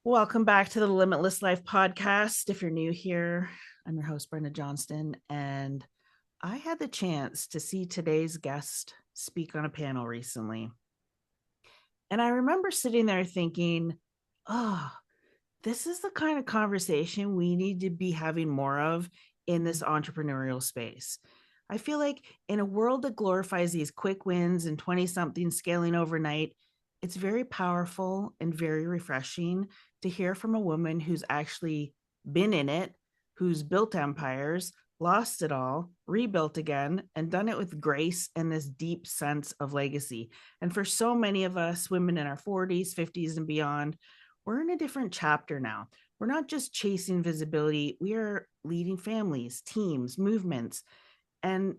Welcome back to the Limitless Life podcast. If you're new here, I'm your host, Brenda Johnston, and I had the chance to see today's guest speak on a panel recently. And I remember sitting there thinking, oh, this is the kind of conversation we need to be having more of in this entrepreneurial space. I feel like in a world that glorifies these quick wins and 20 something scaling overnight, it's very powerful and very refreshing to hear from a woman who's actually been in it, who's built empires, lost it all, rebuilt again, and done it with grace and this deep sense of legacy. And for so many of us, women in our 40s, 50s, and beyond, we're in a different chapter now. We're not just chasing visibility, we are leading families, teams, movements. And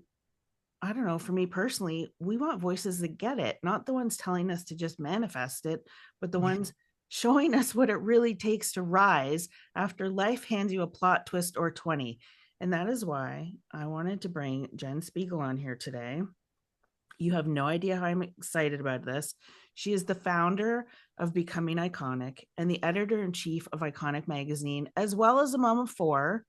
I don't know, for me personally, we want voices that get it, not the ones telling us to just manifest it, but the ones showing us what it really takes to rise after life hands you a plot twist or 20. And that is why I wanted to bring Jen Szpigiel on here today. You have no idea how I'm excited about this. She is the founder of Becoming Iconic and the editor-in-chief of Iconic magazine, as well as a mom of four.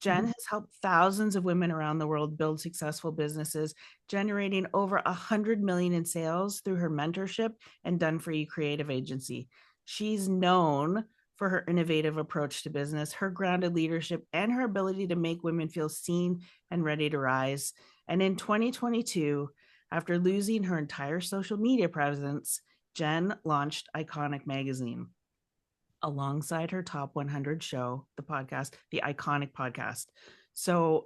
Jen has helped thousands of women around the world build successful businesses, generating over 100 million in sales through her mentorship and Done For You creative agency. She's known for her innovative approach to business, her grounded leadership, and her ability to make women feel seen and ready to rise. And in 2022, after losing her entire social media presence, Jen launched Iconic magazine alongside her top 100 show, the podcast, the Iconic podcast. So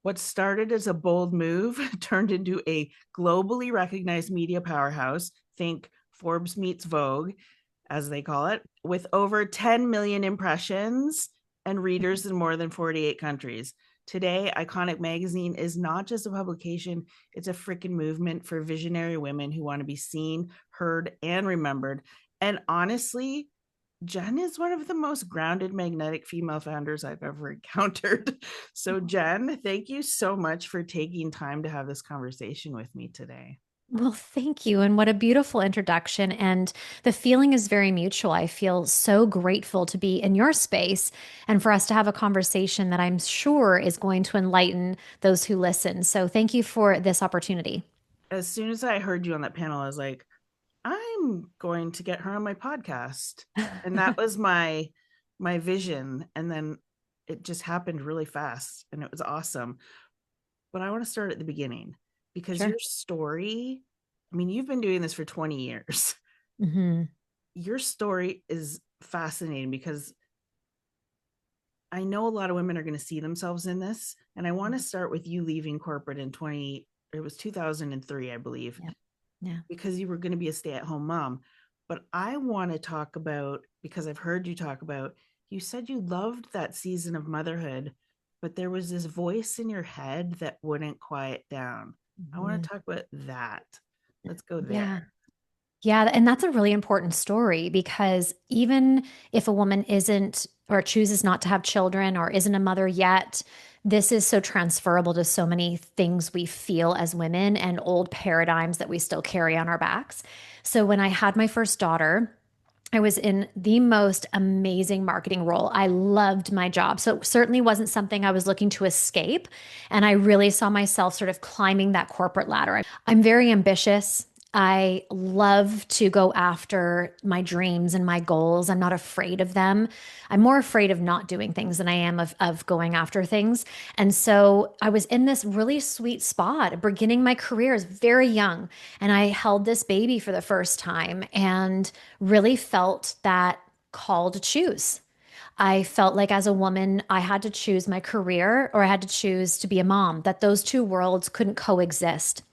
what started as a bold move turned into a globally recognized media powerhouse. Think Forbes meets Vogue, as they call it, with over 10 million impressions and readers in more than 48 countries. Today, Iconic magazine is not just a publication, it's a freaking movement for visionary women who want to be seen, heard, and remembered. And honestly, Jen is one of the most grounded, magnetic female founders I've ever encountered. So, Jen, thank you so much for taking time to have this conversation with me today. Well, thank you. And what a beautiful introduction. And the feeling is very mutual. I feel so grateful to be in your space and for us to have a conversation that I'm sure is going to enlighten those who listen. So thank you for this opportunity. As soon as I heard you on that panel, I was like, I'm going to get her on my podcast. And that was my vision. And then it just happened really fast and it was awesome. But I want to start at the beginning because Sure. your story, I mean, you've been doing this for 20 years. Hmm. Your story is fascinating because I know a lot of women are going to see themselves in this. And I want to start with you leaving corporate in it was 2003, I believe, Yeah. Yeah. because you were going to be a stay-at-home mom. But I want to talk about, because I've heard you talk about, you said you loved that season of motherhood, but there was this voice in your head that wouldn't quiet down. I want Mhm. to talk about that. Let's go Yeah. there. Yeah, and that's a really important story because even if a woman isn't or chooses not to have children or isn't a mother yet, this is so transferable to so many things we feel as women and old paradigms that we still carry on our backs. So when I had my first daughter, I was in the most amazing marketing role. I loved my job. So it certainly wasn't something I was looking to escape. And I really saw myself sort of climbing that corporate ladder. I'm very ambitious. I love to go after my dreams and my goals. I'm not afraid of them. I'm more afraid of not doing things than I am of going after things. And so I was in this really sweet spot, beginning my career as very young. And I held this baby for the first time and really felt that call to choose. I felt like as a woman, I had to choose my career or I had to choose to be a mom, that those two worlds couldn't coexist.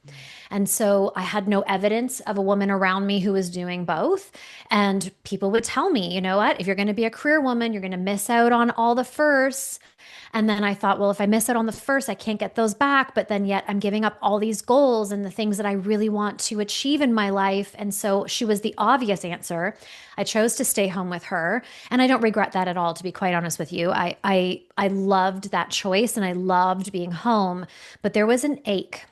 And so I had no evidence of a woman around me who was doing both. And people would tell me, you know what, if you're going to be a career woman, you're going to miss out on all the firsts. And then I thought, well, if I miss out on the first, I can't get those back. But then yet I'm giving up all these goals and the things that I really want to achieve in my life. And so she was the obvious answer. I chose to stay home with her. And I don't regret that at all, to be quite honest with you. I loved that choice and I loved being home. But there was an ache.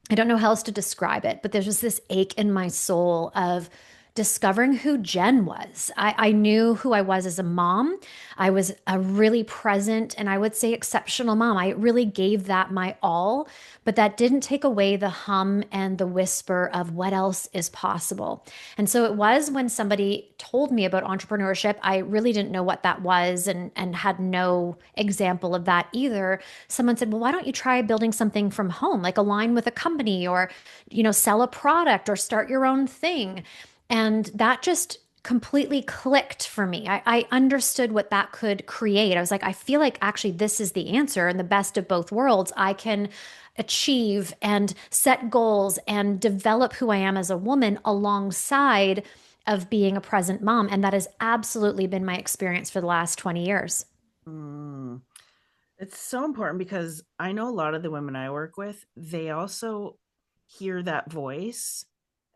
I don't know how else to describe it, but there's just this ache in my soul of discovering who Jen was. I knew who I was as a mom. I was a really present and I would say exceptional mom. I really gave that my all, but that didn't take away the hum and the whisper of what else is possible. And so it was when somebody told me about entrepreneurship, I really didn't know what that was and had no example of that either. Someone said, "Well, why don't you try building something from home, like align with a company or, sell a product or start your own thing?" And that just completely clicked for me. I understood what that could create. I was like, I feel like actually this is the answer and the best of both worlds. I can achieve and set goals and develop who I am as a woman alongside of being a present mom. And that has absolutely been my experience for the last 20 years. Mm. It's so important because I know a lot of the women I work with, they also hear that voice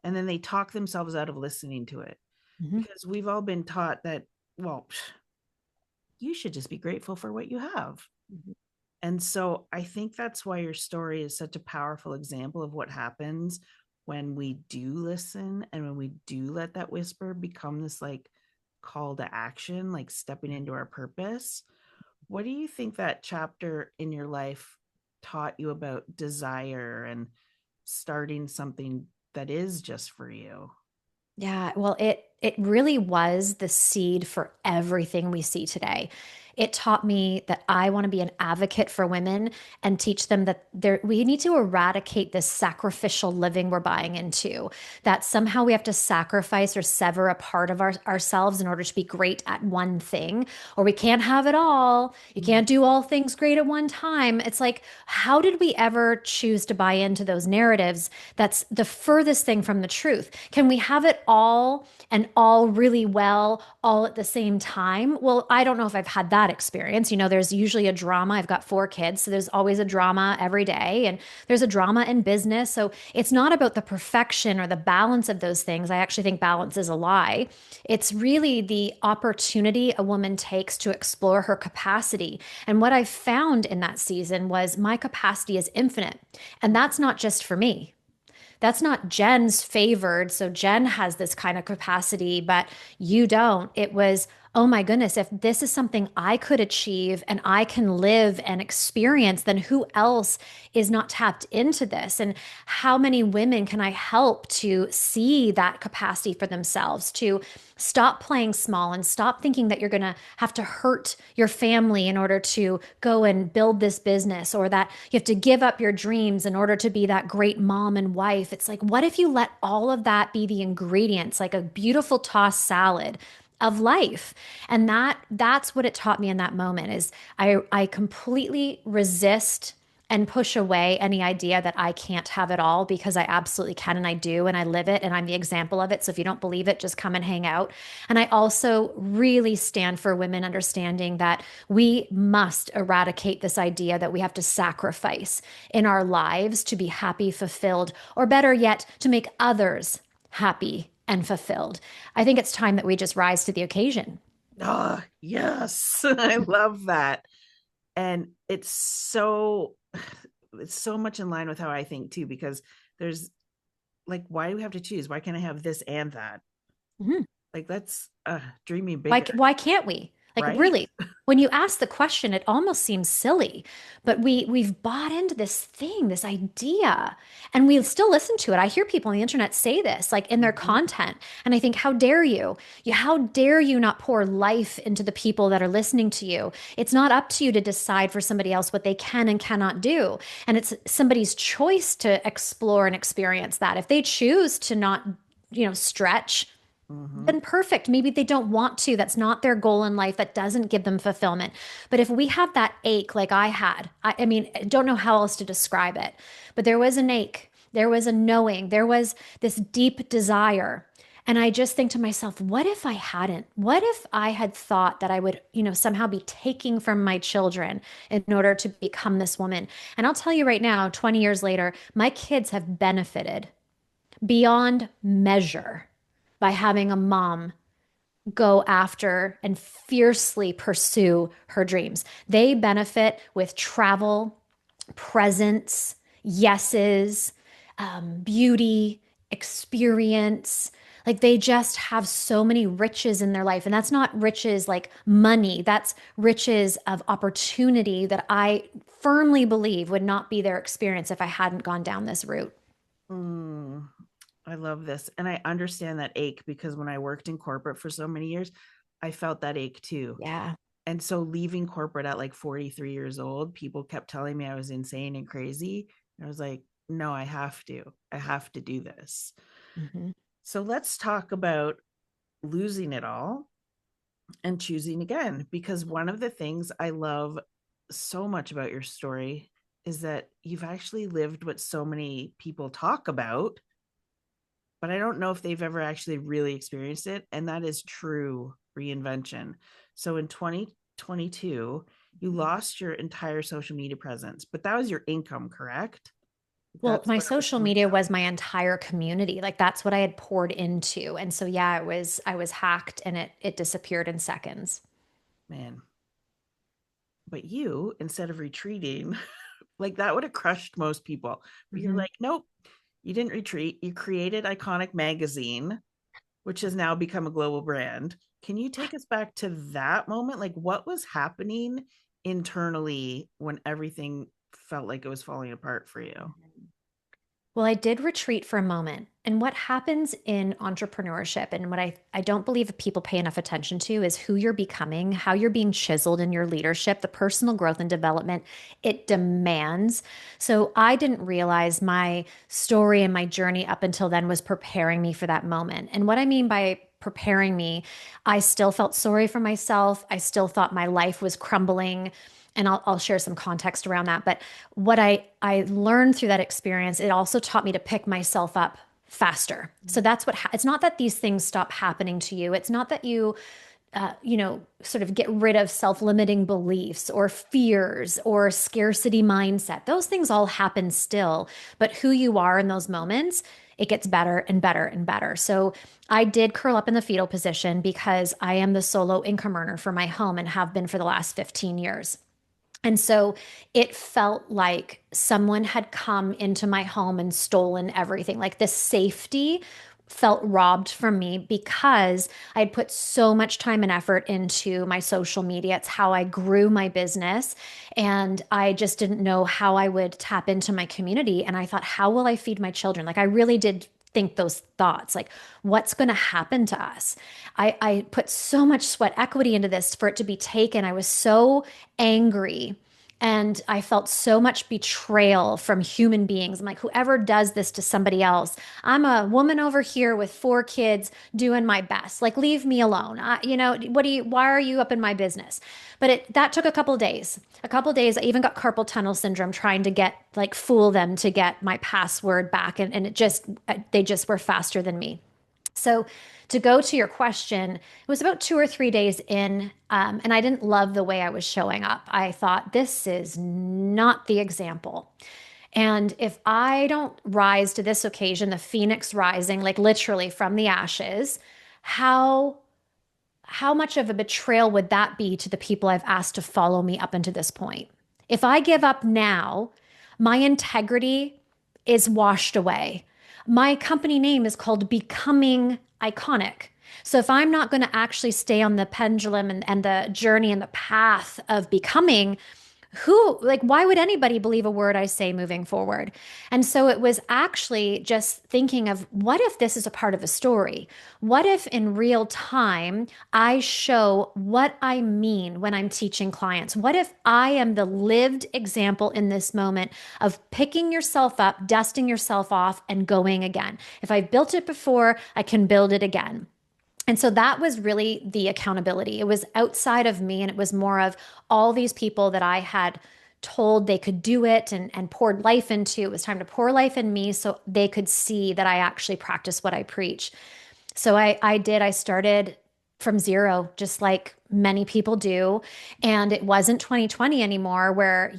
and then they talk themselves out of listening to it Mhm. because we've all been taught that, well, you should just be grateful for what you have. Mhm. And so I think that's why your story is such a powerful example of what happens when we do listen and when we do let that whisper become this like call to action, like stepping into our purpose. What do you think that chapter in your life taught you about desire and starting something that is just for you? Yeah, well, it really was the seed for everything we see today. It taught me that I want to be an advocate for women and teach them that we need to eradicate this sacrificial living we're buying into, that somehow we have to sacrifice or sever a part of ourselves in order to be great at one thing, or we can't have it all. You can't do all things great at one time. It's like, how did we ever choose to buy into those narratives? That's the furthest thing from the truth. Can we have it all and all really well, all at the same time? Well, I don't know if I've had that experience. There's usually a drama. I've got 4 kids, so there's always a drama every day, and there's a drama in business. So it's not about the perfection or the balance of those things. I actually think balance is a lie. It's really the opportunity a woman takes to explore her capacity. And what I found in that season was my capacity is infinite. And that's not just for me. That's not Jen's favored. So Jen has this kind of capacity, but you don't. It was, oh my goodness, if this is something I could achieve and I can live and experience, then who else is not tapped into this? And how many women can I help to see that capacity for themselves, to stop playing small and stop thinking that you're going to have to hurt your family in order to go and build this business, or that you have to give up your dreams in order to be that great mom and wife? It's like, what if you let all of that be the ingredients, like a beautiful tossed salad of life? And that's what it taught me in that moment is I completely resist and push away any idea that I can't have it all, because I absolutely can, and I do, and I live it, and I'm the example of it. So if you don't believe it, just come and hang out. And I also really stand for women understanding that we must eradicate this idea that we have to sacrifice in our lives to be happy, fulfilled, or better yet, to make others happy and fulfilled. I think it's time that we just rise to the occasion. Ah, yes. I love that. And it's so much in line with how I think too, because there's like, why do we have to choose? Why can't I have this and that? Mhm. Like, that's dreaming Why, bigger, why can't we? Like right? really, when you ask the question, it almost seems silly, but we've bought into this thing, this idea, and we still listen to it. I hear people on the internet say this, like in their Mhm. content, and I think, how dare you? How dare you not pour life into the people that are listening to you? It's not up to you to decide for somebody else what they can and cannot do, and it's somebody's choice to explore and experience that. If they choose to not, stretch, Mhm. then perfect. Maybe they don't want to. That's not their goal in life. That doesn't give them fulfillment. But if we have that ache, like I had, I mean, I don't know how else to describe it, but there was an ache, there was a knowing, there was this deep desire. And I just think to myself, what if I hadn't? What if I had thought that I would, somehow be taking from my children in order to become this woman? And I'll tell you right now, 20 years later, my kids have benefited beyond measure by having a mom go after and fiercely pursue her dreams. They benefit with travel, presence, yeses, beauty, experience. Like they just have so many riches in their life. And that's not riches like money, that's riches of opportunity that I firmly believe would not be their experience if I hadn't gone down this route. Mm, I love this. And I understand that ache because when I worked in corporate for so many years, I felt that ache too. Yeah. And so leaving corporate at like 43 years old, people kept telling me I was insane and crazy. And I was like, no, I have to do this. Mhm. So let's talk about losing it all and choosing again. Because one of the things I love so much about your story is that you've actually lived what so many people talk about, but I don't know if they've ever actually really experienced it. And that is true reinvention. So in 2022, you lost your entire social media presence, but that was your income, correct? Well, That's my what it was social coming media from. was my entire community. Like that's what I had poured into. And so yeah, I was hacked and it disappeared in seconds. Man. But you, instead of retreating, like that would have crushed most people. But you're Mhm. like, nope, you didn't retreat. You created Iconic Magazine, which has now become a global brand. Can you take us back to that moment? Like, what was happening internally when everything felt like it was falling apart for you? Well, I did retreat for a moment. And what happens in entrepreneurship, and what I don't believe people pay enough attention to, is who you're becoming, how you're being chiseled in your leadership, the personal growth and development it demands. So I didn't realize my story and my journey up until then was preparing me for that moment. And what I mean by preparing me, I still felt sorry for myself. I still thought my life was crumbling. And I'll share some context around that. But what I learned through that experience, it also taught me to pick myself up faster. So that's it's not that these things stop happening to you. It's not that sort of get rid of self-limiting beliefs or fears or scarcity mindset. Those things all happen still, but who you are in those moments, it gets better and better and better. So I did curl up in the fetal position because I am the solo income earner for my home and have been for the last 15 years. And so it felt like someone had come into my home and stolen everything. Like the safety felt robbed from me because I had put so much time and effort into my social media. It's how I grew my business. And I just didn't know how I would tap into my community. And I thought, how will I feed my children? Like I really did think those thoughts like what's going to happen to us. I put so much sweat equity into this for it to be taken. I was so angry and I felt so much betrayal from human beings. I'm like, whoever does this to somebody else, I'm a woman over here with 4 kids doing my best. Like, leave me alone. Why are you up in my business? But that took a couple of days. A couple of days, I even got carpal tunnel syndrome trying to fool them to get my password back. And they just were faster than me. So, to go to your question, it was about 2 or 3 days in, and I didn't love the way I was showing up. I thought, this is not the example. And if I don't rise to this occasion, the phoenix rising, like literally from the ashes, how how much of a betrayal would that be to the people I've asked to follow me up until this point? If I give up now, my integrity is washed away. My company name is called Becoming Iconic. So if I'm not going to actually stay on the pendulum and the journey and the path of becoming, why would anybody believe a word I say moving forward? And so it was actually just thinking of what if this is a part of a story? What if in real time I show what I mean when I'm teaching clients? What if I am the lived example in this moment of picking yourself up, dusting yourself off, and going again? If I've built it before, I can build it again. And so that was really the accountability. It was outside of me, and it was more of all these people that I had told they could do it and poured life into. It was time to pour life in me so they could see that I actually practice what I preach. So I did. I started from zero, just like many people do. And it wasn't 2020 anymore, where,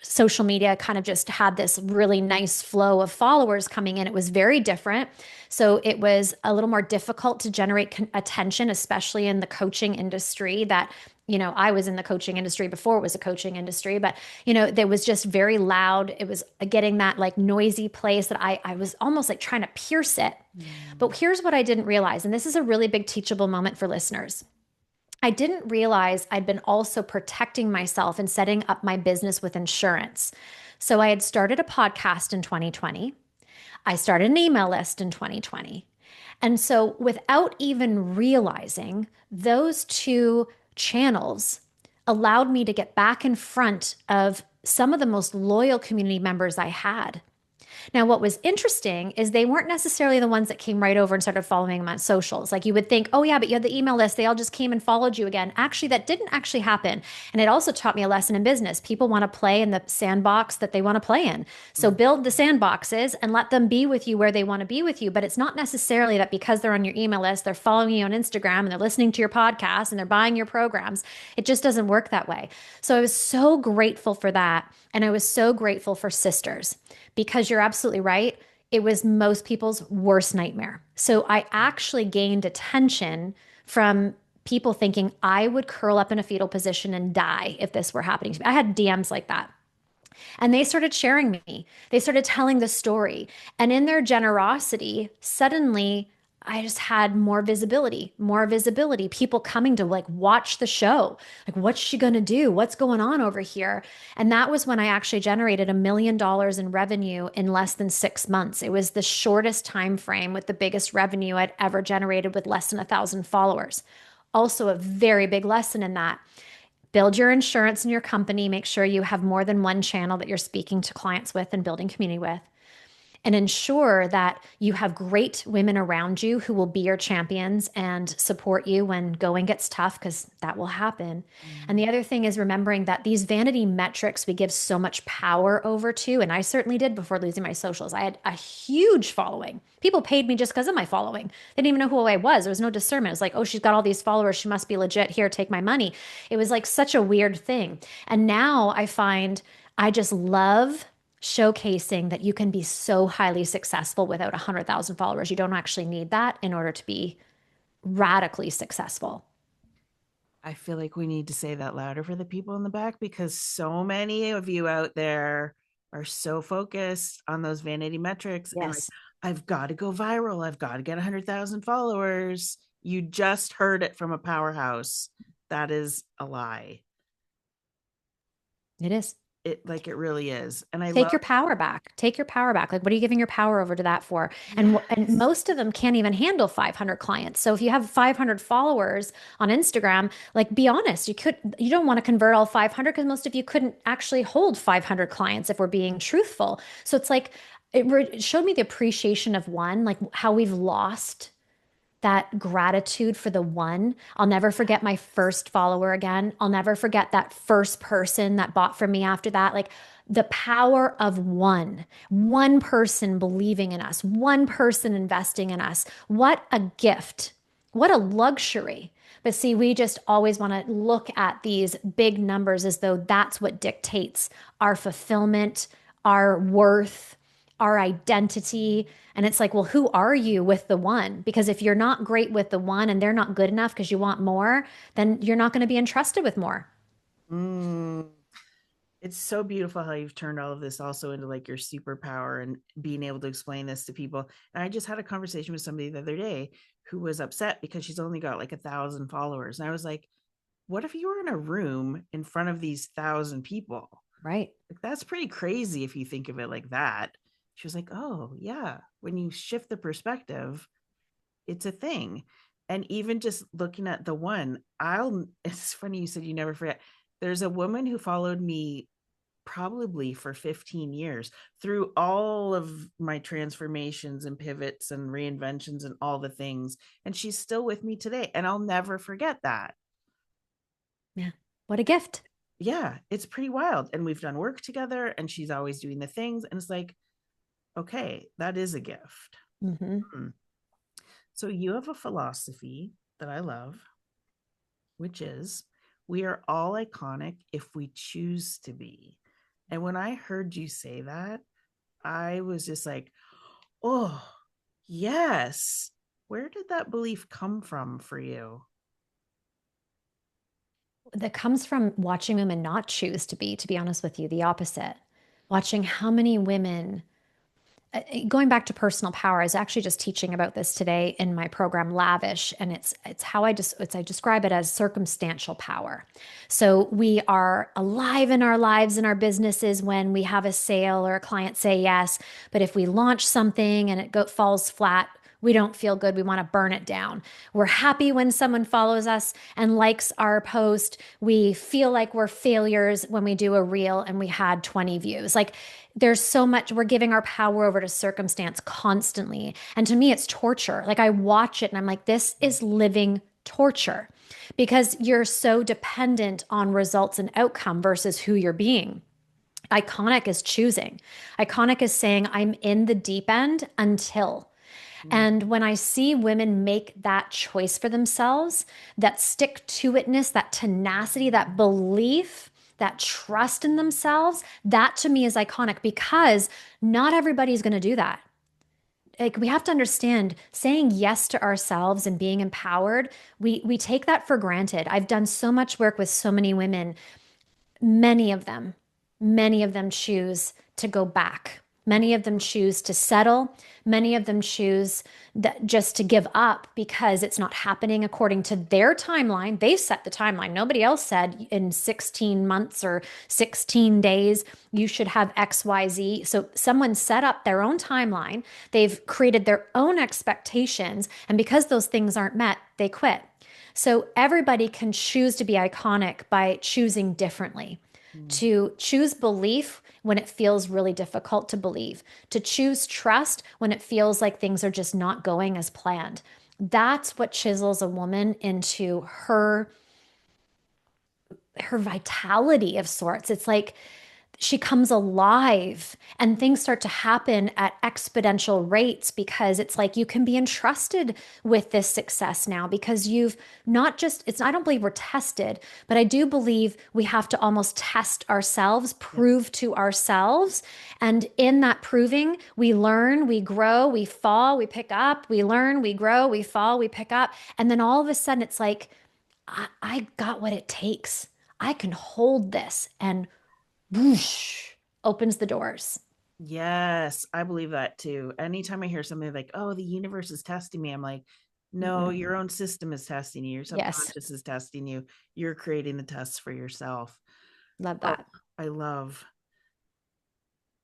social media kind of just had this really nice flow of followers coming in. It was very different. So it was a little more difficult to generate attention, especially in the coaching industry that I was in the coaching industry before it was a coaching industry, but there was just very loud. It was getting that like noisy place that I was almost like trying to pierce it. But Mm. here's what I didn't realize, and this is a really big teachable moment for listeners. I didn't realize I'd been also protecting myself and setting up my business with insurance. So I had started a podcast in 2020. I started an email list in 2020. And so without even realizing, those two channels allowed me to get back in front of some of the most loyal community members I had. Now, what was interesting is they weren't necessarily the ones that came right over and started following them on socials. Like you would think, oh, yeah, but you had the email list. They all just came and followed you again. Actually, that didn't actually happen. And it also taught me a lesson in business. People want to play in the sandbox that they want to play in. So Mm. build the sandboxes and let them be with you where they want to be with you. But it's not necessarily that because they're on your email list, they're following you on Instagram and they're listening to your podcast and they're buying your programs. It just doesn't work that way. So I was so grateful for that. And I was so grateful for sisters because you're absolutely right. It was most people's worst nightmare. So I actually gained attention from people thinking I would curl up in a fetal position and die if this were happening to me. I had DMs like that. And they started sharing me. They started telling the story. And in their generosity, suddenly I just had more visibility, more visibility. People coming to like watch the show. Like, what's she going to do? What's going on over here? And that was when I actually generated $1 million in revenue in less than 6 months. It was the shortest time frame with the biggest revenue I'd ever generated with less than 1,000 followers. Also, a very big lesson in that. Build your insurance in your company. Make sure you have more than one channel that you're speaking to clients with and building community with, and ensure that you have great women around you who will be your champions and support you when going gets tough, because that will happen. And Mm. the other thing is remembering that these vanity metrics we give so much power over to, and I certainly did before losing my socials. I had a huge following. People paid me just because of my following. They didn't even know who I was. There was no discernment. It was like, oh, she's got all these followers. She must be legit. Here, take my money. It was like such a weird thing. And now I find I just love showcasing that you can be so highly successful without 100,000 followers. You don't actually need that in order to be radically successful. I feel like we need to say that louder for the people in the back because so many of you out there are so focused on those vanity metrics and like, Yes. I've got to go viral. I've got to get 100,000 followers. You just heard it from a powerhouse. That is a lie. It is. It really is. And I Take love, your power back. Take your power back. Like, what are you giving your power over to that for? And yes. most of them can't even handle 500 clients. So if you have 500 followers on Instagram, like, be honest, you don't want to convert all 500 because most of you couldn't actually hold 500 clients if we're being truthful. So it's like it showed me the appreciation of one, like how we've lost that gratitude for the one. I'll never forget my first follower again. I'll never forget that first person that bought from me after that. Like the power of one person believing in us, one person investing in us. What a gift. What a luxury. But see, we just always want to look at these big numbers as though that's what dictates our fulfillment, our worth, our identity. And it's like, well, who are you with the one? Because if you're not great with the one and they're not good enough because you want more, then you're not going to be entrusted with more. Mm. It's so beautiful how you've turned all of this also into like your superpower and being able to explain this to people. And I just had a conversation with somebody the other day who was upset because she's only got like 1,000 followers. And I was like, what if you were in a room in front of these 1,000 people? Right. Like, that's pretty crazy if you think of it like that. She was like, oh, yeah. When you shift the perspective, it's a thing. And even just looking at the one, it's funny you said you never forget. There's a woman who followed me probably for 15 years through all of my transformations and pivots and reinventions and all the things. And she's still with me today. And I'll never forget that. Yeah. What a gift. Yeah, it's pretty wild. And we've done work together and she's always doing the things. And it's like, okay, that is a gift. Hmm. Hmm. So you have a philosophy that I love, which is we are all iconic if we choose to be. And when I heard you say that, I was just like, oh, yes. Where did that belief come from for you? that comes from watching women not choose to be honest with you, the opposite. Watching how many women, going back to personal power, I was actually just teaching about this today in my program Lavish, and it's how I describe it as circumstantial power. So we are alive in our lives and our businesses when we have a sale or a client say yes, but if we launch something and falls flat, we don't feel good. We want to burn it down. We're happy when someone follows us and likes our post. We feel like we're failures when we do a reel and we had 20 views. Like there's so much, we're giving our power over to circumstance constantly. And to me, it's torture. Like I watch it and I'm like, this is living torture because you're so dependent on results and outcome versus who you're being. Iconic is choosing. Iconic is saying, I'm in the deep end until. Mm. And when I see women make that choice for themselves, that stick to itness, that tenacity, that belief, that trust in themselves, that to me is iconic because not everybody's going to do that. Like we have to understand saying yes to ourselves and being empowered, we take that for granted. I've done so much work with so many women. Many of them, many of them choose to go back. Many of them choose to settle. Many of them choose that just to give up because it's not happening according to their timeline. They set the timeline. Nobody else said in 16 months or 16 days, you should have XYZ. So someone set up their own timeline. They've created their own expectations. And because those things aren't met, they quit. So everybody can choose to be iconic by choosing differently. Mm. To choose belief when it feels really difficult to believe, to choose trust when it feels like things are just not going as planned. That's what chisels a woman into her vitality of sorts. It's like she comes alive and things start to happen at exponential rates because it's like you can be entrusted with this success now because you've not just it's I don't believe we're tested, but I do believe we have to almost test ourselves, Yep. prove to ourselves, and in that proving we learn, we grow, we fall, we pick up, we learn, we grow, we fall, we pick up, and then all of a sudden it's like I got what it takes. I can hold this and whoosh, opens the doors. Yes, I believe that too. Anytime I hear something like, oh, the universe is testing me, I'm like, no, Mm-mm. your own system is testing you. Your Yes, subconscious is testing you. You're creating the tests for yourself. love Oh, that. I love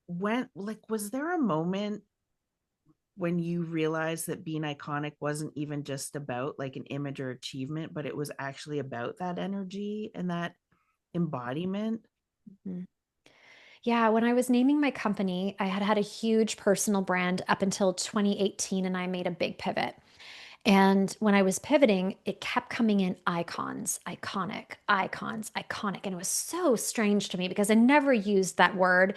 was there a moment when you realized that being iconic wasn't even just about like an image or achievement, but it was actually about that energy and that embodiment? Mhm. Yeah, when I was naming my company, I had had a huge personal brand up until 2018, and I made a big pivot. And when I was pivoting, it kept coming in icons, iconic, icons, iconic. And it was so strange to me because I never used that word.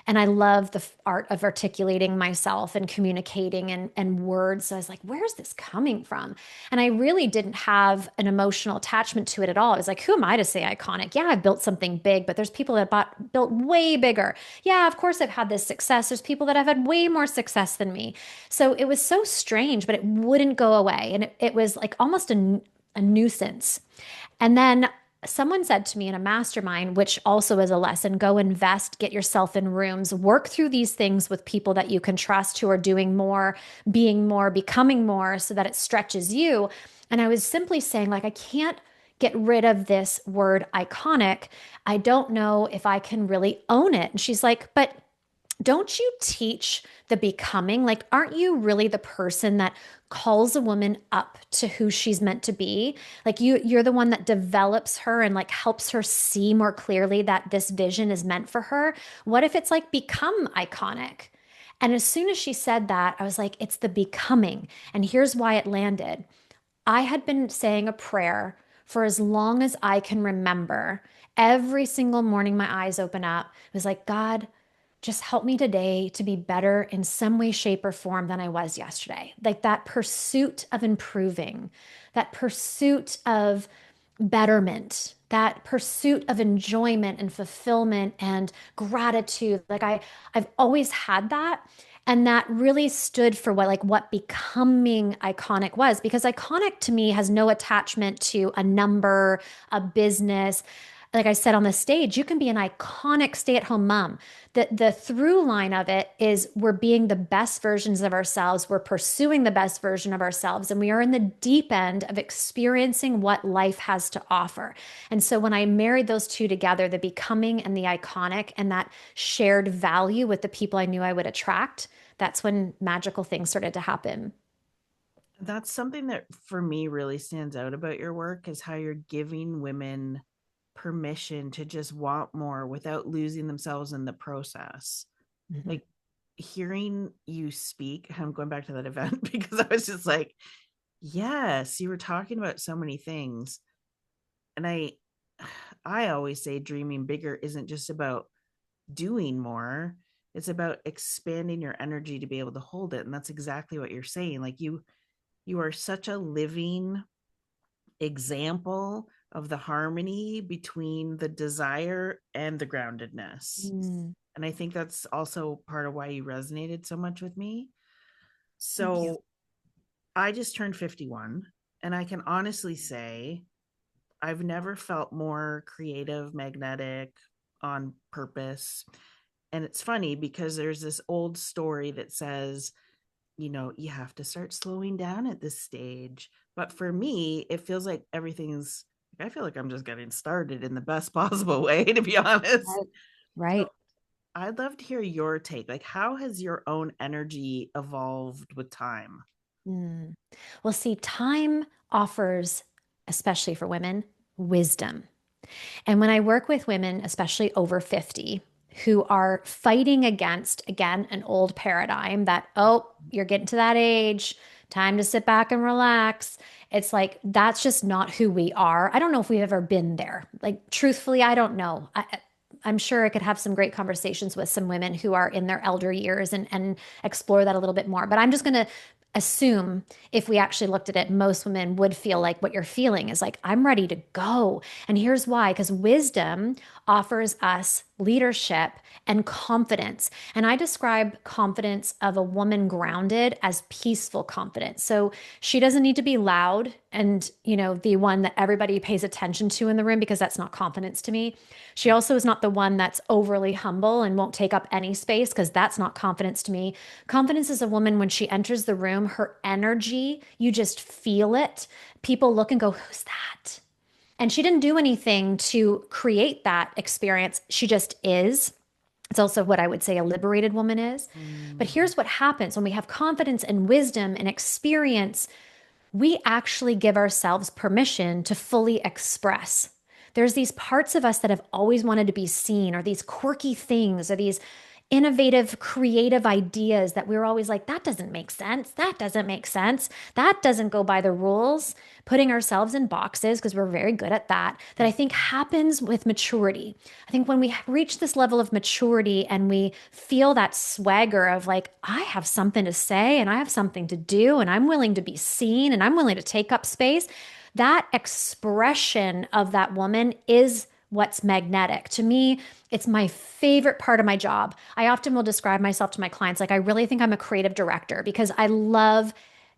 And I love the art of articulating myself and communicating and words. So I was like, where's this coming from? And I really didn't have an emotional attachment to it at all. I was like, who am I to say iconic? Yeah, I've built something big, but there's people that built way bigger. Yeah, of course I've had this success. There's people that have had way more success than me. So it was so strange, but it wouldn't go away. And it was like almost a nuisance. And then someone said to me in a mastermind, which also is a lesson, go invest, get yourself in rooms, work through these things with people that you can trust who are doing more, being more, becoming more so that it stretches you. And I was simply saying, like, I can't get rid of this word iconic. I don't know if I can really own it. And she's like, but don't you teach the becoming? Like, aren't you really the person that calls a woman up to who she's meant to be? Like you're the one that develops her and like helps her see more clearly that this vision is meant for her. What if it's like become iconic? And as soon as she said that, I was like, it's the becoming. And here's why it landed. I had been saying a prayer for as long as I can remember. Every single morning, my eyes open up. It was like, God, just help me today to be better in some way, shape, or form than I was yesterday. Like that pursuit of improving, that pursuit of betterment, that pursuit of enjoyment and fulfillment and gratitude. I've always had that. And that really stood for what becoming iconic was, because iconic to me has no attachment to a number, a business. Like I said on the stage, you can be an iconic stay-at-home mom. The through line of it is we're being the best versions of ourselves. We're pursuing the best version of ourselves, and we are in the deep end of experiencing what life has to offer. And so when I married those two together, the becoming and the iconic, and that shared value with the people I knew I would attract, that's when magical things started to happen. That's something that for me really stands out about your work is how you're giving women permission to just want more without losing themselves in the process. Mhm. Like hearing you speak, I'm going back to that event because I was just like, yes, you were talking about so many things. And I always say dreaming bigger isn't just about doing more. It's about expanding your energy to be able to hold it. And that's exactly what you're saying. Like you are such a living example of the harmony between the desire and the groundedness. Mm, And I think that's also part of why you resonated so much with me. thank you. So I just turned 51, and I can honestly say I've never felt more creative, magnetic, on purpose. And it's funny because there's this old story that says, you have to start slowing down at this stage. But for me, it feels like I feel like I'm just getting started in the best possible way, to be honest. Right. So Right. I'd love to hear your take. Like, how has your own energy evolved with time? Mm. Well, see, time offers, especially for women, wisdom. And when I work with women, especially over 50, who are fighting against, again, an old paradigm that, oh, you're getting to that age, time to sit back and relax. It's like, that's just not who we are. I don't know if we've ever been there. Like, truthfully, I don't know. I'm sure I could have some great conversations with some women who are in their elder years and explore that a little bit more. But I'm just going to assume if we actually looked at it, most women would feel like what you're feeling is like, I'm ready to go. And here's why, because wisdom offers us leadership and confidence. And I describe confidence of a woman grounded as peaceful confidence. So she doesn't need to be loud and, the one that everybody pays attention to in the room, because that's not confidence to me. She also is not the one that's overly humble and won't take up any space, because that's not confidence to me. Confidence is a woman when she enters the room, her energy, you just feel it. People look and go, who's that? And she didn't do anything to create that experience. She just is. It's also what I would say a liberated woman is. But Mm, here's what happens when we have confidence and wisdom and experience, we actually give ourselves permission to fully express. There's these parts of us that have always wanted to be seen, or these quirky things, or these innovative, creative ideas that we were always like, that doesn't make sense. That doesn't make sense. That doesn't go by the rules. Putting ourselves in boxes, because we're very good at that, that I think happens with maturity. I think when we reach this level of maturity and we feel that swagger of like, I have something to say and I have something to do and I'm willing to be seen and I'm willing to take up space, that expression of that woman is what's magnetic. To me, it's my favorite part of my job. I often will describe myself to my clients like I really think I'm a creative director, because I love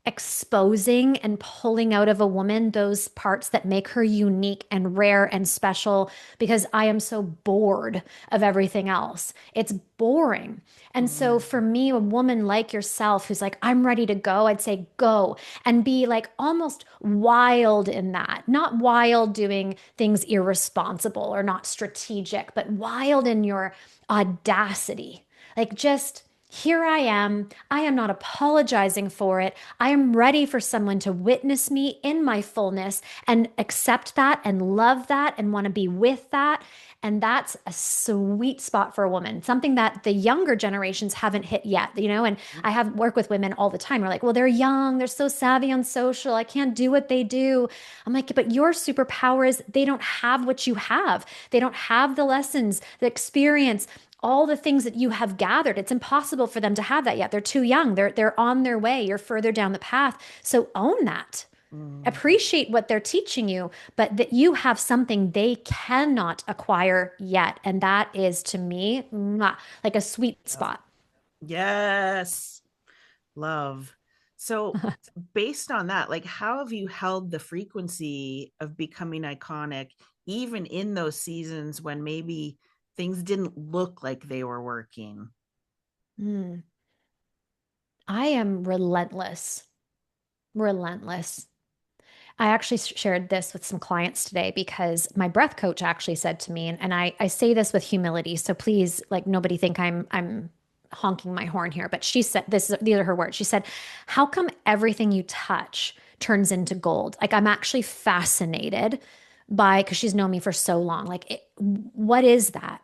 exposing and pulling out of a woman those parts that make her unique and rare and special, because I am so bored of everything else. It's boring. And so mm, for me, a woman like yourself who's like, I'm ready to go, I'd say go and be like almost wild in that. Not wild doing things irresponsible or not strategic, but wild in your audacity. Like just here I am. I am not apologizing for it. I am ready for someone to witness me in my fullness and accept that and love that and want to be with that. And that's a sweet spot for a woman, something that the younger generations haven't hit yet. And I have work with women all the time. They're like, well, they're young, they're so savvy on social. I can't do what they do. I'm like, but your superpower is they don't have what you have. They don't have the lessons, the experience, all the things that you have gathered. It's impossible for them to have that yet. They're too young. They're on their way. You're further down the path. So own that. mm. Appreciate what they're teaching you, but that you have something they cannot acquire yet. And that is to me, mwah, like a sweet spot. Yes. Love. So, based on that, like, how have you held the frequency of becoming iconic, even in those seasons when maybe things didn't look like they were working? Mm. I am relentless, relentless. I actually shared this with some clients today because my breath coach actually said to me, and I say this with humility, so please, like, nobody think I'm honking my horn here, but she said this, these are her words. She said, "How come everything you touch turns into gold?" Like, I'm actually fascinated by, because she's known me for so long. Like, what is that?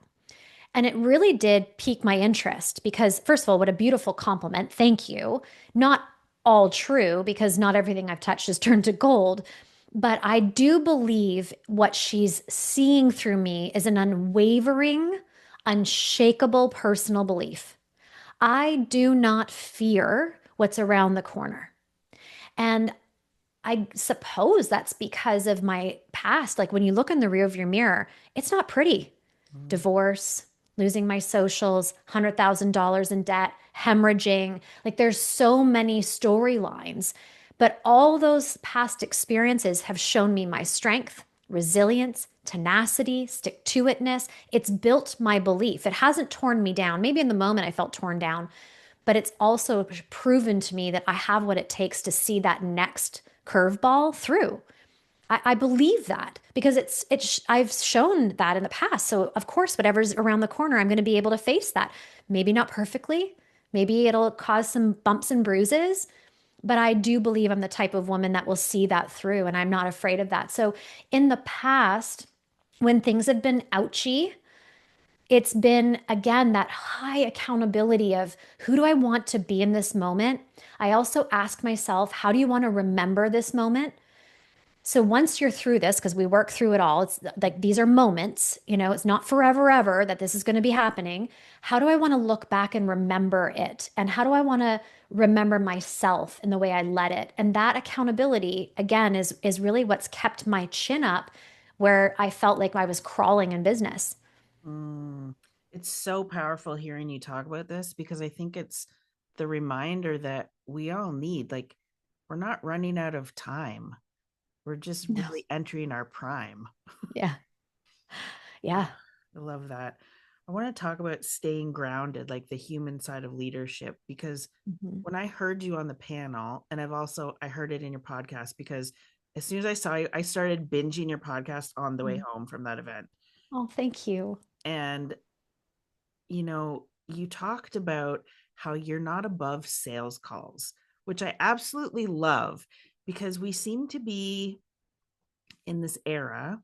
And it really did pique my interest because, first of all, what a beautiful compliment. Thank you. Not all true because not everything I've touched has turned to gold. But I do believe what she's seeing through me is an unwavering, unshakable personal belief. I do not fear what's around the corner. And I suppose that's because of my past. Like when you look in the rearview mirror, it's not pretty. Mm. Divorce, losing my socials, $100,000 in debt, hemorrhaging. Like there's so many storylines. But all those past experiences have shown me my strength, resilience, tenacity, stick to itness. It's built my belief. It hasn't torn me down. Maybe in the moment I felt torn down, but it's also proven to me that I have what it takes to see that next curveball through. I believe that because I've shown that in the past. So of course, whatever's around the corner, I'm going to be able to face that. Maybe not perfectly. Maybe it'll cause some bumps and bruises, but I do believe I'm the type of woman that will see that through, and I'm not afraid of that. So in the past, when things have been ouchy, it's been again that high accountability of who do I want to be in this moment? I also ask myself, how do you want to remember this moment? So once you're through this, because we work through it all, it's like these are moments, it's not forever, ever that this is going to be happening. How do I want to look back and remember it? And how do I want to remember myself in the way I led it? And that accountability, again, is really what's kept my chin up where I felt like I was crawling in business. Mm. It's so powerful hearing you talk about this because I think it's the reminder that we all need. Like, we're not running out of time. We're just No. really entering our prime. Yeah. Yeah. I love that. I want to talk about staying grounded, like the human side of leadership, because Mhm. when I heard you on the panel, and I heard it in your podcast because as soon as I saw you, I started binging your podcast on the way Mhm. home from that event. Oh, thank you. And, you talked about how you're not above sales calls, which I absolutely love because we seem to be in this era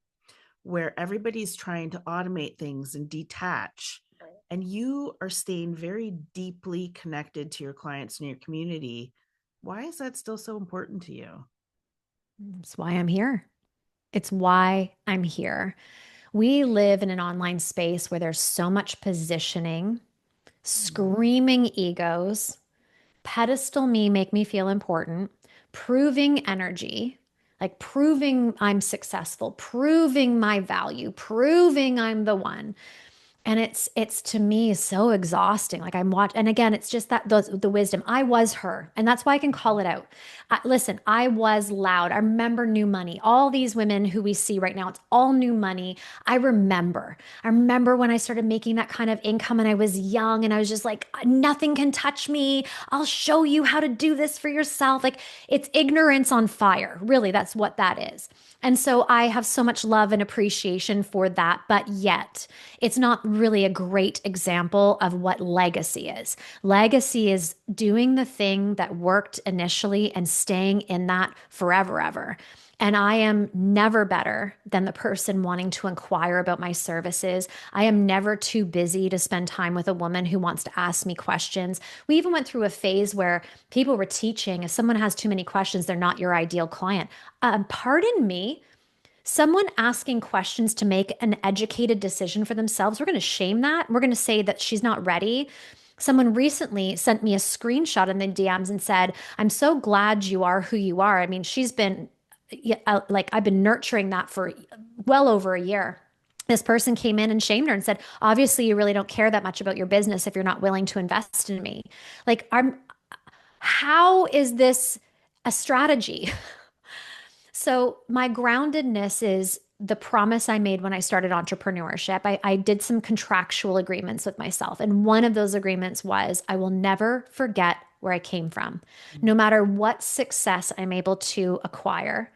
where everybody's trying to automate things and detach. And you are staying very deeply connected to your clients and your community. Why is that still so important to you? That's why I'm here. It's why I'm here. We live in an online space where there's so much positioning, Mhm. screaming egos, pedestal me, make me feel important, proving energy, like proving I'm successful, proving my value, proving I'm the one. And it's to me so exhausting. Like I'm watching, and again, it's just that the wisdom. I was her, and that's why I can call it out. Listen, I was loud. I remember new money. All these women who we see right now, it's all new money. I remember. I remember when I started making that kind of income, and I was young, and I was just like, nothing can touch me. I'll show you how to do this for yourself. Like it's ignorance on fire. Really, that's what that is. And so I have so much love and appreciation for that, but yet it's not really a great example of what legacy is. Legacy is doing the thing that worked initially and staying in that forever, ever. And I am never better than the person wanting to inquire about my services. I am never too busy to spend time with a woman who wants to ask me questions. We even went through a phase where people were teaching if someone has too many questions, they're not your ideal client. Pardon me, someone asking questions to make an educated decision for themselves, we're going to shame that. We're going to say that she's not ready. Someone recently sent me a screenshot in the DMs and said, I'm so glad you are who you are. I mean, she's been like, I've been nurturing that for well over a year. This person came in and shamed her and said, obviously, you really don't care that much about your business if you're not willing to invest in me. Like, how is this a strategy? So, my groundedness is the promise I made when I started entrepreneurship. I did some contractual agreements with myself. And one of those agreements was I will never forget where I came from. No matter what success I'm able to acquire,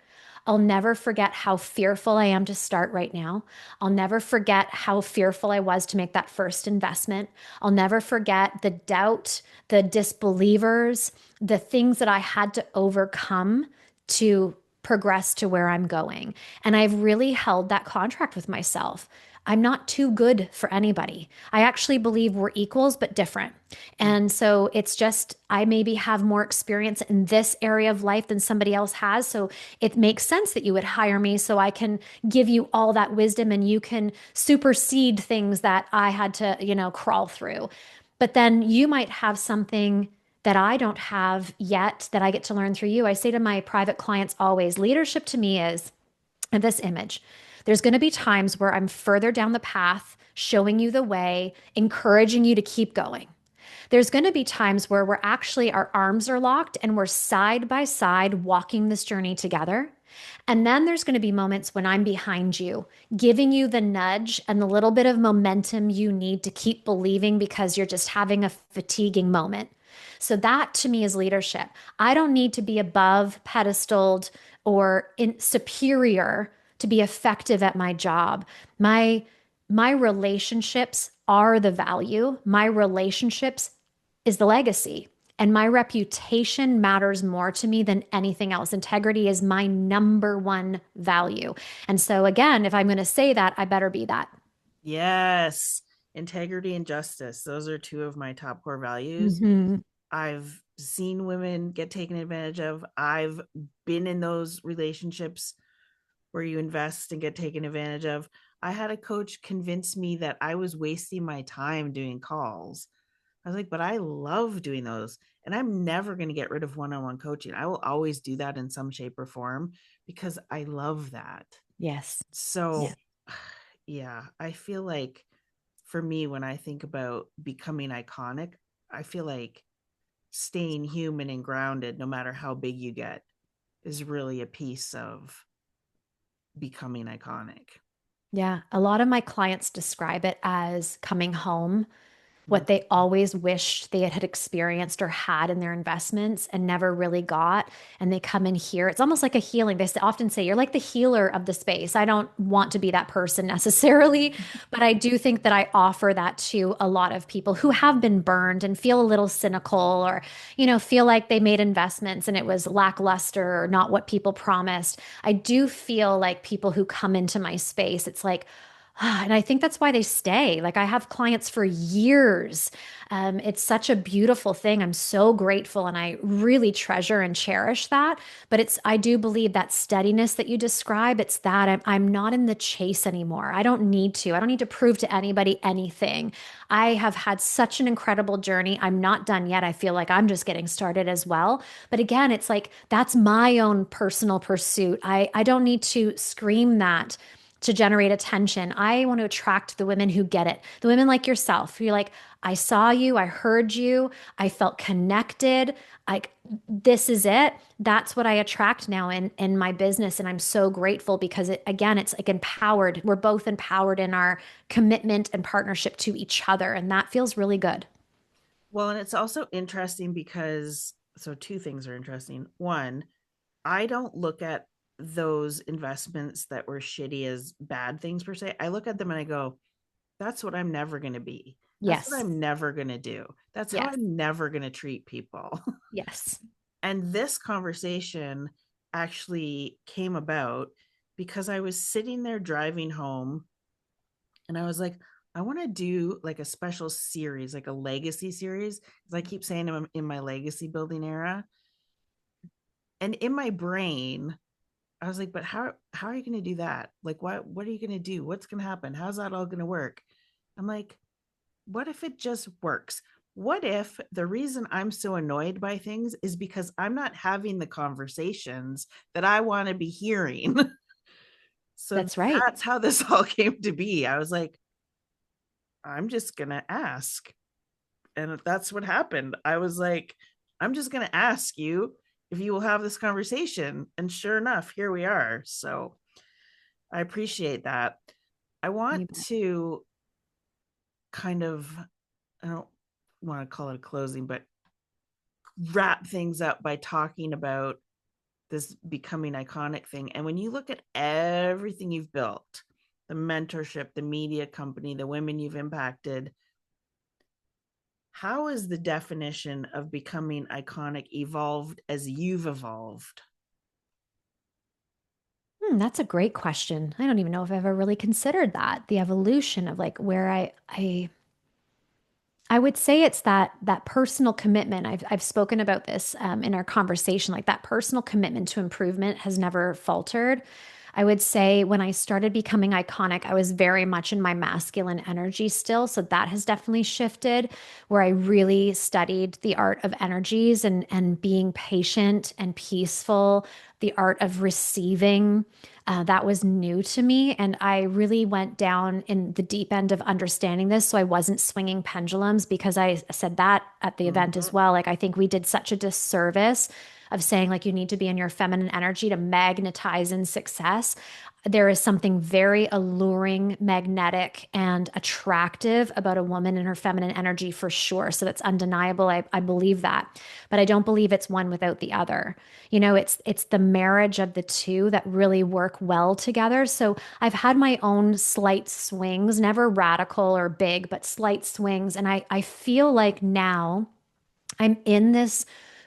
I'll never forget how fearful I am to start right now. I'll never forget how fearful I was to make that first investment. I'll never forget the doubt, the disbelievers, the things that I had to overcome to progress to where I'm going. And I've really held that contract with myself. I'm not too good for anybody. I actually believe we're equals, but different. And so it's just, I maybe have more experience in this area of life than somebody else has. So it makes sense that you would hire me so I can give you all that wisdom and you can supersede things that I had to, crawl through. But then you might have something that I don't have yet that I get to learn through you. I say to my private clients always, leadership to me is this image. There's going to be times where I'm further down the path, showing you the way, encouraging you to keep going. There's going to be times where our arms are locked and we're side by side walking this journey together. And then there's going to be moments when I'm behind you, giving you the nudge and the little bit of momentum you need to keep believing because you're just having a fatiguing moment. So that to me is leadership. I don't need to be above, pedestaled, or superior to be effective at my job. My relationships are the value. My relationships is the legacy. And my reputation matters more to me than anything else. Integrity is my number one value. And so again, if I'm going to say that, I better be that. Yes. Integrity and justice. Those are two of my top core values. Mm-hmm. I've seen women get taken advantage of. I've been in those relationships where you invest and get taken advantage of. I had a coach convince me that I was wasting my time doing calls. I was like, but I love doing those. And I'm never going to get rid of one-on-one coaching. I will always do that in some shape or form because I love that. Yes. So, Yeah. yeah, I feel like for me, when I think about becoming iconic, I feel like staying human and grounded, no matter how big you get, is really a piece of becoming iconic. Yeah. A lot of my clients describe it as coming home, Mm. what they always wished they had experienced or had in their investments and never really got. And they come in here. It's almost like a healing. They often say, you're like the healer of the space. I don't want to be that person necessarily, but I do think that I offer that to a lot of people who have been burned and feel a little cynical or, feel like they made investments and it was lackluster or not what people promised. I do feel like people who come into my space, it's like, and I think that's why they stay. Like I have clients for years. It's such a beautiful thing. I'm so grateful and I really treasure and cherish that. But I do believe that steadiness that you describe, it's that I'm not in the chase anymore. I don't need to. I don't need to prove to anybody anything. I have had such an incredible journey. I'm not done yet. I feel like I'm just getting started as well. But again, it's like that's my own personal pursuit. I don't need to scream that to generate attention. I want to attract the women who get it. The women like yourself. You're like, I saw you, I heard you, I felt connected. Like this is it. That's what I attract now in my business. And I'm so grateful because it's like empowered. We're both empowered in our commitment and partnership to each other. And that feels really good. Well, and it's also interesting because, so two things are interesting. One, I don't look at those investments that were shitty as bad things per se. I look at them and I go, that's what I'm never going to be. That's what Yes. I'm never going to do. That's how Yes. I'm never going to treat people. Yes. And this conversation actually came about because I was sitting there driving home and I was like, I want to do like a special series, like a legacy series. Because I keep saying I'm in my legacy building era. And in my brain, I was like, but how are you going to do that? Like, what are you going to do? What's going to happen? How's that all going to work? I'm like, what if it just works? What if the reason I'm so annoyed by things is because I'm not having the conversations that I want to be hearing? So That's right. that's how this all came to be. I was like, I'm just going to ask. And that's what happened. I was like, I'm just going to ask you if you will have this conversation. And sure enough, here we are. So I appreciate that. I want You bet. to kind of, I don't want to call it a closing, but wrap things up by talking about this becoming iconic thing. And when you look at everything you've built, the mentorship, the media company, the women you've impacted, how has the definition of becoming iconic evolved as you've evolved? That's a great question. I don't even know if I've ever really considered that, the evolution of like where I would say it's that personal commitment. I've spoken about this in our conversation. Like that personal commitment to improvement has never faltered. I would say when I started becoming iconic, I was very much in my masculine energy still. So that has definitely shifted, where I really studied the art of energies and being patient and peaceful, the art of receiving. That was new to me. And I really went down in the deep end of understanding this. So I wasn't swinging pendulums, because I said that at the event as Mm-hmm. well. Like, I think we did such a disservice of saying, like, you need to be in your feminine energy to magnetize in success. There is something very alluring, magnetic, and attractive about a woman in her feminine energy for sure. So that's undeniable. I believe that, but I don't believe it's one without the other. It's the marriage of the two that really work well together. So I've had my own slight swings, never radical or big, but slight swings. And I feel like now I'm in this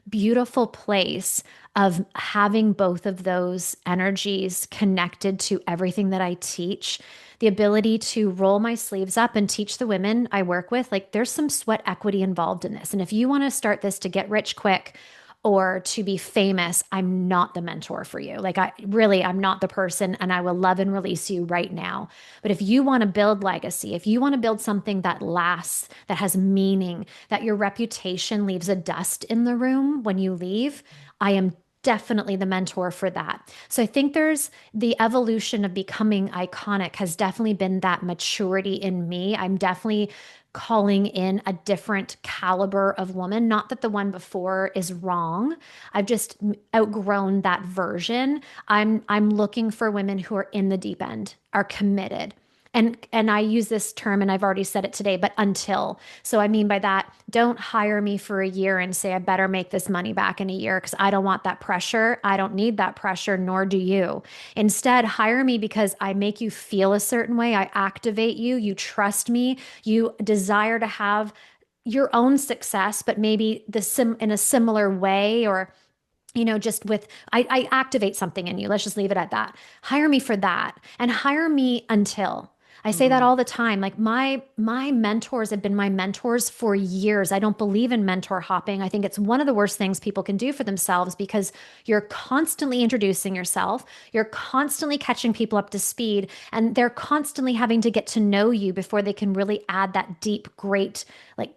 beautiful place of having both of those energies connected to everything that I teach. The ability to roll my sleeves up and teach the women I work with, like, there's some sweat equity involved in this. And if you want to start this to get rich quick or to be famous, I'm not the mentor for you. Like, I'm not the person, and I will love and release you right now. But if you want to build legacy, if you want to build something that lasts, that has meaning, that your reputation leaves a dust in the room when you leave, I am definitely the mentor for that. So I think there's the evolution of becoming iconic has definitely been that maturity in me. I'm definitely calling in a different caliber of woman. Not that the one before is wrong. I've just outgrown that version. I'm looking for women who are in the deep end, are committed. And I use this term, and I've already said it today, but until. So I mean by that, don't hire me for a year and say I better make this money back in a year, because I don't want that pressure. I don't need that pressure, nor do you. Instead, hire me because I make you feel a certain way. I activate you. You trust me. You desire to have your own success, but maybe in a similar way, or just with I activate something in you. Let's just leave it at that. Hire me for that, and hire me until. I say that Mm-hmm. all the time. Like, my mentors have been my mentors for years. I don't believe in mentor hopping. I think it's one of the worst things people can do for themselves, because you're constantly introducing yourself. You're constantly catching people up to speed, and they're constantly having to get to know you before they can really add that deep, great, like,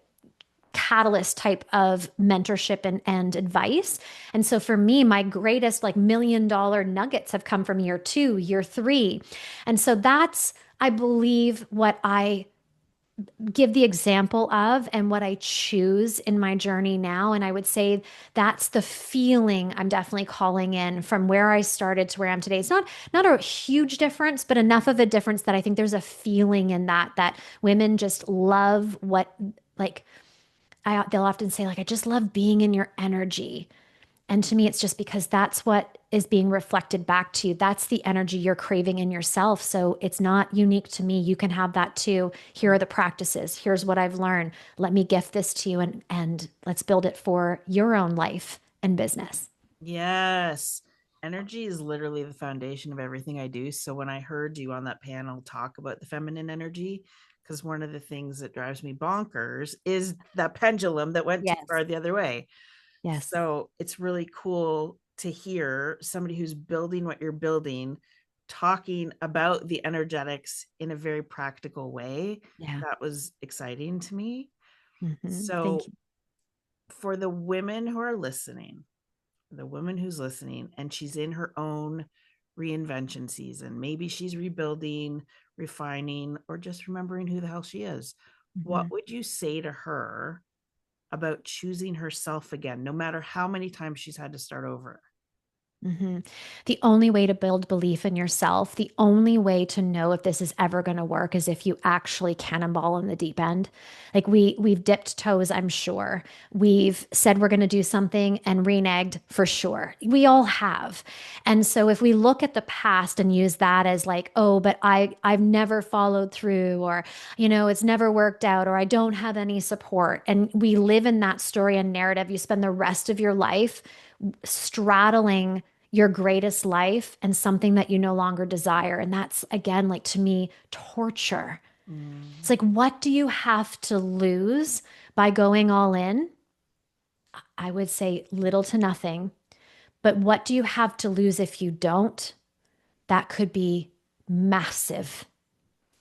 catalyst type of mentorship and advice. And so for me, my greatest like $1 million nuggets have come from year 2, year 3. And so that's, I believe, what I give the example of and what I choose in my journey now. And I would say that's the feeling I'm definitely calling in from where I started to where I am today. It's not a huge difference, but enough of a difference that I think there's a feeling in that women just love what, like, they'll often say, like, I just love being in your energy. And to me, it's just because that's what is being reflected back to you. That's the energy you're craving in yourself. So it's not unique to me. You can have that too. Here are the practices. Here's what I've learned. Let me gift this to you, and let's build it for your own life and business. Yes. Energy is literally the foundation of everything I do. So when I heard you on that panel talk about the feminine energy, because one of the things that drives me bonkers is that pendulum that went too Yes. far the other way. Yes. So it's really cool to hear somebody who's building what you're building talking about the energetics in a very practical way. Yeah. That was exciting to me. Thank So you. for the women who are listening, the woman who's listening and she's in her own reinvention season. Maybe she's rebuilding, refining, or just remembering who the hell she is. What Mhm. would you say to her about choosing herself again, no matter how many times she's had to start over? hmm The only way to build belief in yourself, the only way to know if this is ever going to work is if you actually cannonball in the deep end. Like we've dipped toes, I'm sure. We've said we're going to do something and reneged for sure. We all have. And so if we look at the past and use that as like, oh, but I've never followed through, or it's never worked out, or I don't have any support, and we live in that story and narrative, you spend the rest of your life straddling your greatest life and something that you no longer desire. And that's, again, like to me, torture. It's Mm. like, what do you have to lose by going all in? I would say little to nothing. But what do you have to lose if you don't? That could be massive,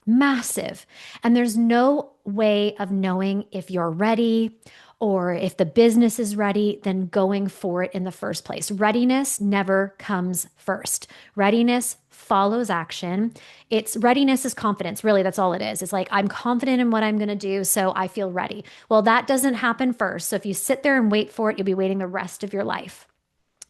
massive. And there's no way of knowing if you're ready or if the business is ready than going for it in the first place. Readiness never comes first. Readiness follows action. It's readiness is confidence. Really, that's all it is. It's like, I'm confident in what I'm going to do, so I feel ready. Well, that doesn't happen first. So if you sit there and wait for it, you'll be waiting the rest of your life.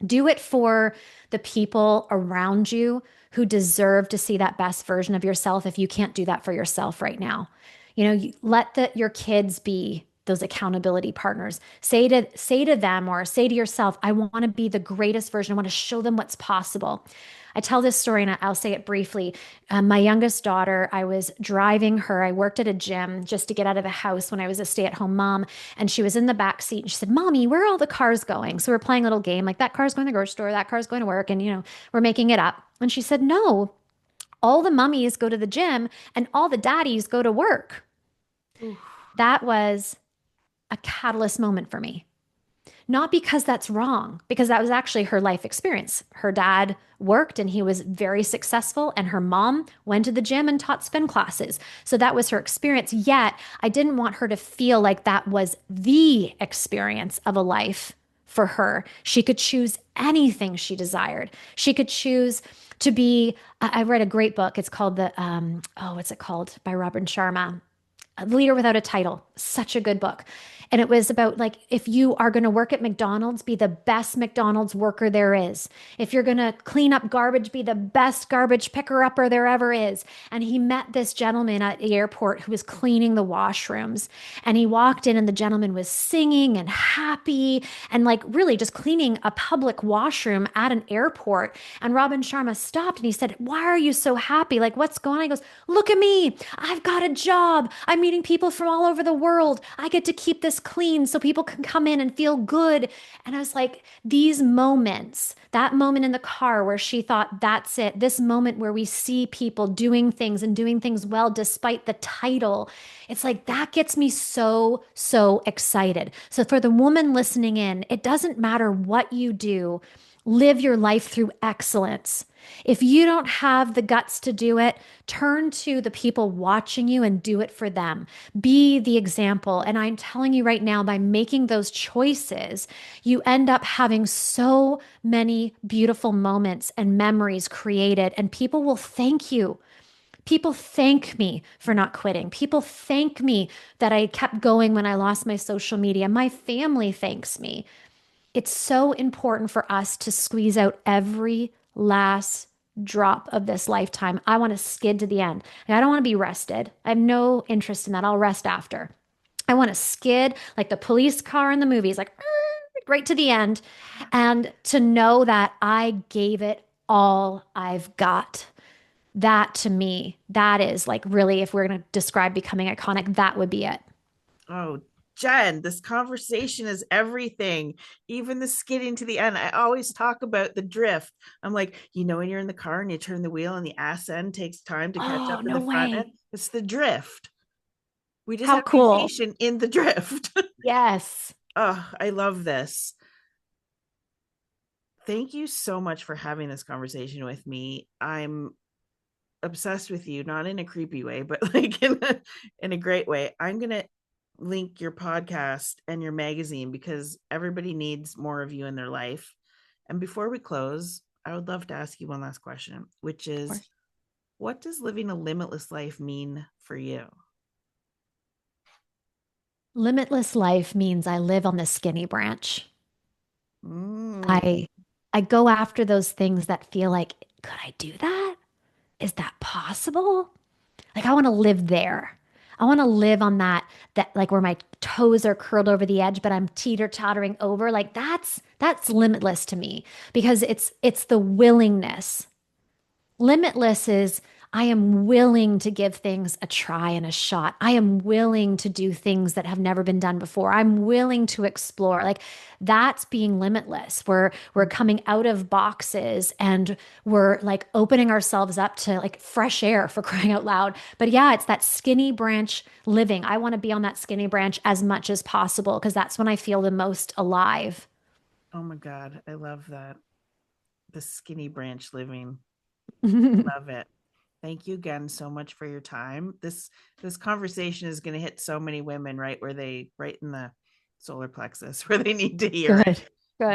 Do it for the people around you who deserve to see that best version of yourself if you can't do that for yourself right now. Let your kids be those accountability partners. Say to them or say to yourself, I want to be the greatest version. I want to show them what's possible. I tell this story and I'll say it briefly. My youngest daughter, I was driving her. I worked at a gym just to get out of the house when I was a stay-at-home mom. And she was in the back seat and she said, Mommy, where are all the cars going? So we're playing a little game like that car's going to the grocery store, that car's going to work. And, we're making it up. And she said, No, all the mummies go to the gym and all the daddies go to work. Oof. That was a catalyst moment for me. Not because that's wrong, because that was actually her life experience. Her dad worked and he was very successful, and her mom went to the gym and taught spin classes. So that was her experience. Yet, I didn't want her to feel like that was the experience of a life for her. She could choose anything she desired. She could choose to be. I read a great book. It's called what's it called? By Robin Sharma. A Leader Without a Title. Such a good book. And it was about like, if you are going to work at McDonald's, be the best McDonald's worker there is. If you're going to clean up garbage, be the best garbage picker upper there ever is. And he met this gentleman at the airport who was cleaning the washrooms. And he walked in and the gentleman was singing and happy and like really just cleaning a public washroom at an airport. And Robin Sharma stopped and he said, Why are you so happy? Like, what's going on? He goes, Look at me. I've got a job. I'm meeting people from all over the world. I get to keep this clean so people can come in and feel good. And I was like, these moments, that moment in the car where she thought, that's it, this moment where we see people doing things and doing things well despite the title, it's like that gets me so, so excited. So for the woman listening in, it doesn't matter what you do, live your life through excellence. If you don't have the guts to do it, turn to the people watching you and do it for them. Be the example. And I'm telling you right now, by making those choices, you end up having so many beautiful moments and memories created, and people will thank you. People thank me for not quitting. People thank me that I kept going when I lost my social media. My family thanks me. It's so important for us to squeeze out every last drop of this lifetime. I want to skid to the end. And I don't want to be rested. I have no interest in that. I'll rest after. I want to skid like the police car in the movies, like right to the end. And to know that I gave it all I've got. That to me, that is like really, if we're going to describe becoming iconic, that would be it. Oh, Jen, this conversation is everything. Even the skidding to the end. I always talk about the drift. I'm like, when you're in the car and you turn the wheel and the ass end takes time to catch Oh, up in no the front end, way. it's the drift. We just How have to be cool. patient in the drift. Yes. Oh, I love this. Thank you so much for having this conversation with me. I'm obsessed with you, not in a creepy way, but like in a great way. I'm going to link your podcast and your magazine because everybody needs more of you in their life. And before we close, I would love to ask you one last question, which Of is, course. what does living a limitless life mean for you? Limitless life means I live on the skinny branch. Mm, I I go after those things that feel like, could I do that? Is that possible? Like I want to live there. I want to live on that like where my toes are curled over the edge, but I'm teeter-tottering over. Like that's limitless to me because it's the willingness. Limitless is I am willing to give things a try and a shot. I am willing to do things that have never been done before. I'm willing to explore. Like that's being limitless. We're coming out of boxes and we're like opening ourselves up to like fresh air for crying out loud. But yeah, it's that skinny branch living. I want to be on that skinny branch as much as possible because that's when I feel the most alive. oh my God, I love that. The skinny branch living. Love it. Thank you again so much for your time. This conversation is going to hit so many women right where they right in the solar plexus where they need to hear it. Good. Good.